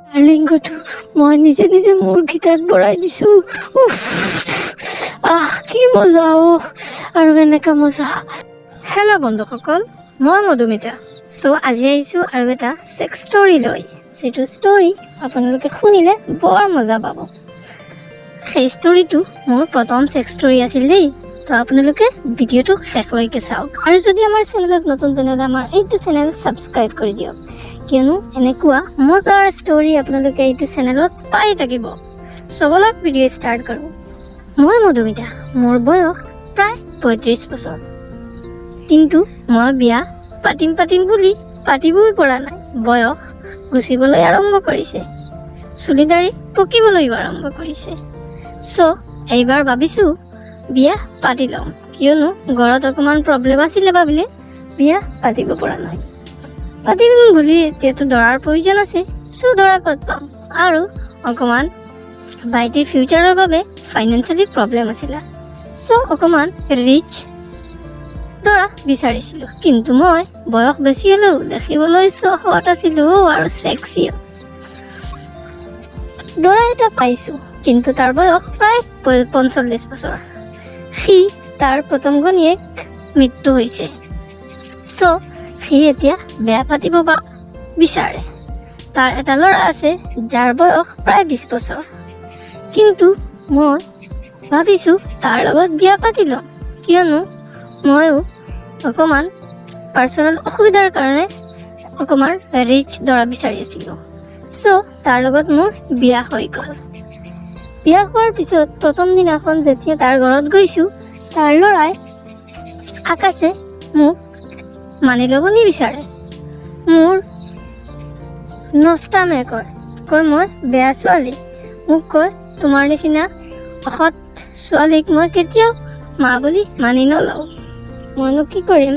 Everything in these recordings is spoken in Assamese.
লিংগটো মই নিজে নিজে মোৰ গীতাত বৰাই দিছো। উফ, কি মজা আৰু এনেকা মজা। হেল্ল' বন্ধুসকল, মই মধুমিতা। আজি আহিছোঁ আৰু এটা ছেক্স ষ্টৰী লৈ, যিটো ষ্টৰী আপোনালোকে শুনিলে বৰ মজা পাব। সেই ষ্টৰীটো মোৰ প্ৰথম ছেক্স ষ্টৰী আছিল দেই। তো আপোনালোকে ভিডিঅ'টো শেষলৈকে চাওক, আৰু যদি আমাৰ চেনেলত নতুন তেনেহ'লে আমাৰ এইটো চেনেল ছাবস্ক্ৰাইব কৰি দিয়ক, কিয়নো এনেকুৱা মজাৰ ষ্টৰী আপোনালোকে এইটো চেনেলত পাই থাকিব। ব'লক ভিডিঅ' ষ্টাৰ্ট কৰোঁ। মই মধুমিতা, মোৰ বয়স প্ৰায় 35 বছৰ, কিন্তু মই বিয়া পাতিম বুলি পাতিবই পৰা নাই। বয়স গুচিবলৈ আৰম্ভ কৰিছে, চুলি দাড়ি পকিবলৈও আৰম্ভ কৰিছে। এইবাৰ ভাবিছোঁ বিয়া পাতি ল'ম, কিয়নো ঘৰত অকণমান প্ৰব্লেম আছিলে ভাবিলে বিয়া পাতিব পৰা নাই। পাতিম বুলি এতিয়াতো দৰাৰ প্ৰয়োজন আছে। দৰা ক'ত পাম, আৰু অকণমান ভাইটিৰ ফিউচাৰৰ বাবে ফাইনেন্সিয়েলি প্ৰব্লেম আছিলে। অকণমান ৰিচ দৰা বিচাৰিছিলোঁ, কিন্তু মই বয়স বেছি হ'লেও দেখিবলৈ হট আছিলোঁ আৰু ছেক্সিও। দৰা এটা পাইছোঁ, কিন্তু তাৰ বয়স প্ৰায় 45 বছৰ। তাৰ প্ৰথম ঘৈণীয়েক মৃত্যু হৈছে। সি এতিয়া বিয়া পাতিব বিচাৰে। তাৰ এটা ল'ৰা আছে যাৰ বয়স প্ৰায় 20 বছৰ, কিন্তু মই ভাবিছোঁ তাৰ লগত বিয়া পাতি ল'ম, কিয়নো ময়ো অকণমান পাৰ্চনেল অসুবিধাৰ কাৰণে অকণমান ৰিচ দৰা বিচাৰি আছিলোঁ। তাৰ লগত মোৰ বিয়া হৈ গ'ল। বিয়া হোৱাৰ পিছত প্ৰথম দিনাখন যেতিয়া তাৰ ঘৰত গৈছোঁ, তাৰ ল'ৰাই আকাশে মোক মানি ল'ব নিবিচাৰে। মোৰ নষ্টামে কয় মই বেয়া ছোৱালী। মোক কয় তোমাৰ নিচিনা অসৎ ছোৱালীক মই কেতিয়াও মা বুলি মানি নলওঁ। মইনো কি কৰিম?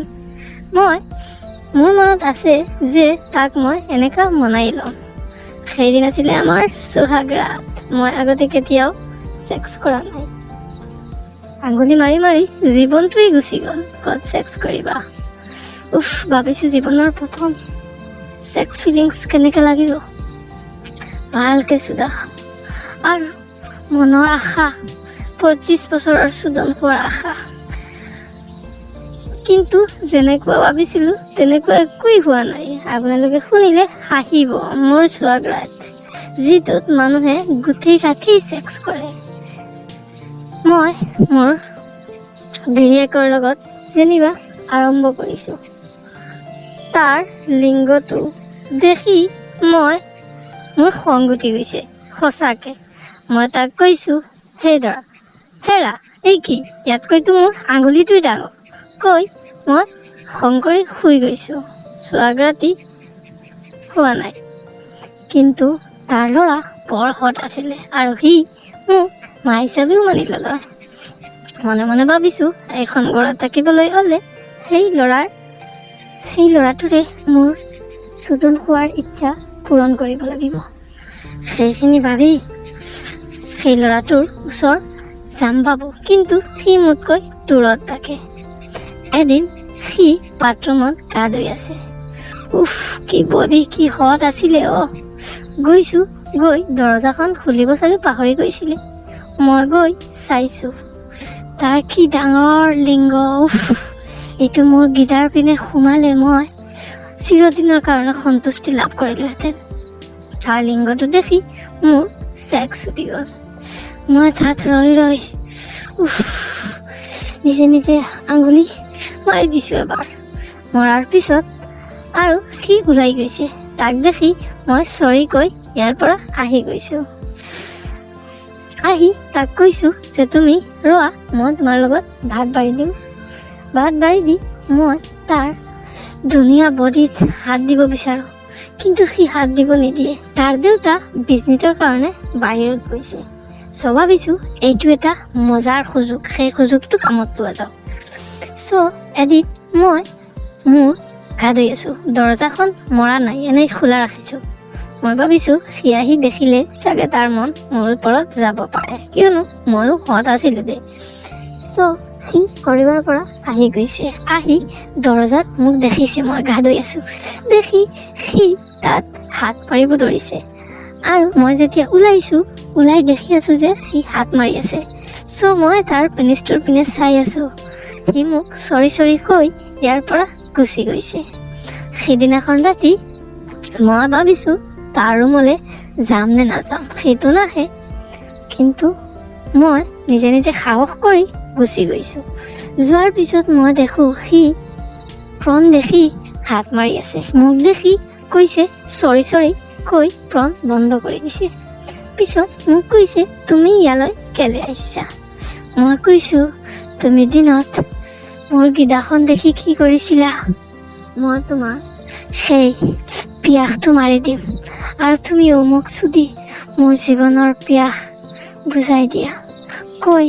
মোৰ মনত আছে যে তাক মই এনেকা মনাই ল'ম। সেইদিন আছিলে আমাৰ সোহাগ ৰাত। মই আগতে কেতিয়াও ছেক্স কৰা নাই। আঙুলি মাৰি মাৰি জীৱনটোৱেই গুচি গ'ল। ক'ত ছেক্স কৰিবা? ভাবিছোঁ জীৱনৰ প্ৰথম ছেক্স ফিলিংছ কেনেকৈ লাগিব, ভালকৈ চুদা। আৰু মনৰ আশা 25 বছৰৰ চুদন হোৱাৰ আশা, কিন্তু যেনেকুৱা ভাবিছিলোঁ তেনেকুৱা একোৱেই হোৱা নাই। আপোনালোকে শুনিলে হাঁহিব। মোৰ সোহাগ ৰাত, যিটোত মানুহে গোটেই ৰাতি ছেক্স কৰে। মই মোৰ গিৰিয়েকৰ লগত যেনিবা আৰম্ভ কৰিছোঁ। তাৰ লিংগটো দেখি মোৰ খং উঠি গৈছে সঁচাকৈ। মই তাক কৈছোঁ, হেৰা এই কি, ইয়াতকৈতো মোৰ আঙুলিটোই ডাঙৰ। মই খং কৰি শুই গৈছোঁ। সোহাগ ৰাতি হোৱা নাই, কিন্তু তাৰ ল'ৰা বৰ হট আছিলে, আৰু সি মোক মা হিচাপেও মানি ল'লে। মনে মনে ভাবিছোঁ এখন ঘৰত থাকিবলৈ হ'লে সেই ল'ৰাটোৰে মোৰ চুদন হোৱাৰ ইচ্ছা পূৰণ কৰিব লাগিব। সেইখিনি ভাবি সেই ল'ৰাটোৰ ওচৰ যাম ভাবোঁ, কিন্তু সি মোতকৈ দূৰত থাকে। এদিন সি বাথৰুমত গা ধুই আছে। কি বডি, কি হট আছিলে। গৈ দৰজাখন খুলিব চাগে পাহৰি গৈছিলে। মই গৈ চাইছোঁ তাৰ কি ডাঙৰ লিংগ। এইটো মোৰ গীটাৰ পিনে সোমালে মই চিৰদিনৰ কাৰণে সন্তুষ্টি লাভ কৰিলোহেঁতেন। তাৰ লিংগটো দেখি মোৰ ছেক্স উঠি গ'ল। মই তাত ৰৈ নিজে আঙুলি মাৰি দিছোঁ এবাৰ। মৰাৰ পিছত আৰু সি ওলাই গৈছে। তাক দেখি মই চৰি কৈ ইয়াৰ পৰা আহি গৈছোঁ। আহি তাক কৈছোঁ যে তুমি ৰোৱা, মই তোমাৰ লগত ভাত বাঢ়ি দিম। ভাত বাঢ়ি দি মই তাৰ ধুনীয়া বডিত হাত দিব বিচাৰোঁ, কিন্তু সি হাত দিব নিদিয়ে। তাৰ দেউতা বিজনেছৰ কাৰণে বাহিৰত গৈছে। ভাবিছোঁ এইটো এটা মজাৰ সুযোগ, সেই সুযোগটো কামত লোৱা যাওক। এদিন মই মোৰ গা ধুই আছোঁ, দৰজাখন মৰা নাই, এনেই খোলা ৰাখিছোঁ। মই ভাবিছোঁ সি আহি দেখিলে চাগে তাৰ মন মোৰ ওপৰত যাব পাৰে, কিয়নো ময়ো হট আছিলোঁ দে। সি কৰিবাৰ পৰা আহি গৈছে। আহি দৰজাত মোক দেখিছে মই গা ধুই আছোঁ। দেখি সি তাত হাত মাৰিব ধৰিছে। আৰু মই যেতিয়া ওলাই দেখি আছোঁ যে সি হাত মাৰি আছে। চ' মই তাৰ পেনিছটোৰ পিনে চাই আছোঁ। সি মোক চৰি কৈ ইয়াৰ পৰা গুচি গৈছে। সেইদিনাখন ৰাতি মই ভাবিছোঁ তাৰ ৰুমলৈ যাম নে নাযাম, সেইটো নাহে। কিন্তু মই নিজে সাহস কৰি গুচি গৈছোঁ। যোৱাৰ পিছত মই দেখোঁ সি প্ৰণ দেখি হাত মাৰি আছে। মোক দেখি কৈছে চৰি কৈ প্ৰণ বন্ধ কৰি দিছে। পিছত মোক কৈছে তুমি ইয়ালৈ কেলে আহিছা? মই কৈছোঁ তুমি দিনত মোৰ গিদাখন দেখি কি কৰিছিলা? মই তোমাৰ সেই পিয়াসটো মাৰি দিম আৰু তুমিও মোক চুদি মোৰ জীৱনৰ পিয়াস বুজাই দিয়া কৈ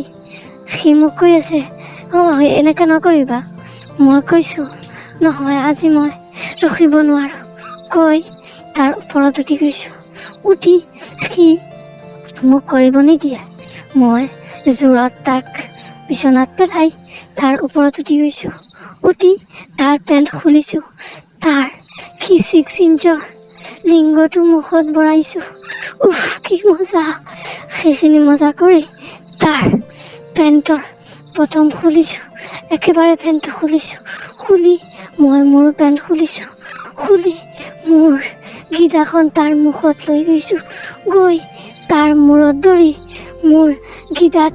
সি মোক কৈ আছে এনেকৈ নকৰিবা। মই কৈছোঁ নহয় আজি মই ৰখিব নোৱাৰোঁ কৈ তাৰ ওপৰত উঠি গৈছোঁ। উঠি সি মোক কৰিব নিদিয়ে। মই জোৰত তাক বিচনাত পেলাই তাৰ ওপৰত উঠি গৈছোঁ। উঠি তাৰ পেণ্ট খুলিছোঁ। তাৰ কি 6 ইঞ্চৰ লিংগটো মুখত ভৰাইছোঁ। উফ কি মজা! সেইখিনি মজা কৰি তাৰ পেণ্টৰ প্ৰথম খুলিছোঁ, একেবাৰে পেণ্টটো খুলি মই মোৰো পেণ্ট খুলিছোঁ। খুলি মোৰ গিদাখন তাৰ মুখত লৈ গৈছোঁ। গৈ তাৰ মূৰত ধৰি মোৰ গিদাত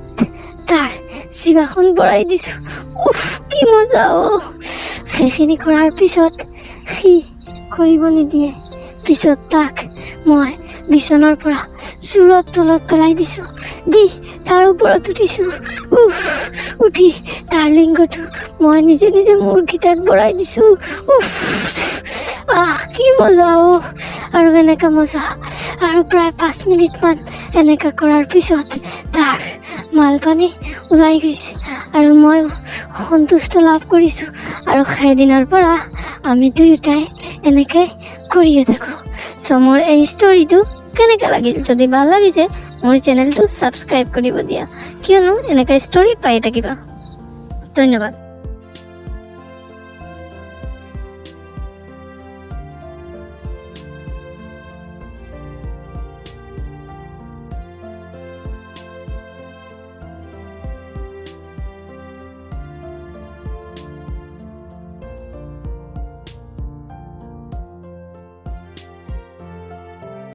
তাৰ জিভাখন ভৰাই দিছোঁ। উফ কি মজা! সেইখিনি কৰাৰ পিছত সি কৰিব নিদিয়ে। পিছত তাক মই বিচনাৰ পৰা জোৰত তলত পেলাই দিছোঁ। দি তাৰ ওপৰত উঠিছোঁ। উঠি তাৰ লিংগটো মই নিজে মোৰ গিটাত ভৰাই দিছোঁ। কি মজা! আৰু এনেকা মজা আৰু প্ৰায় 5 মিনিটমান এনেকা কৰাৰ পিছত তাৰ মালপানী ওলাই গৈছে আৰু মই সন্তুষ্ট লাভ কৰিছোঁ। আৰু সেইদিনৰ পৰা আমি দুয়োটাই এনেকৈ কৰিয়ে থাকোঁ। চ' মোৰ এই ষ্টৰিটো কেনেকৈ লাগিল? যদি ভাল লাগিছে মোৰ চেনেলটো ছাবস্ক্ৰাইব কৰিব দিয়া, কিয়নো এনেকৈ ষ্টৰি পাই থাকিবা। ধন্যবাদ।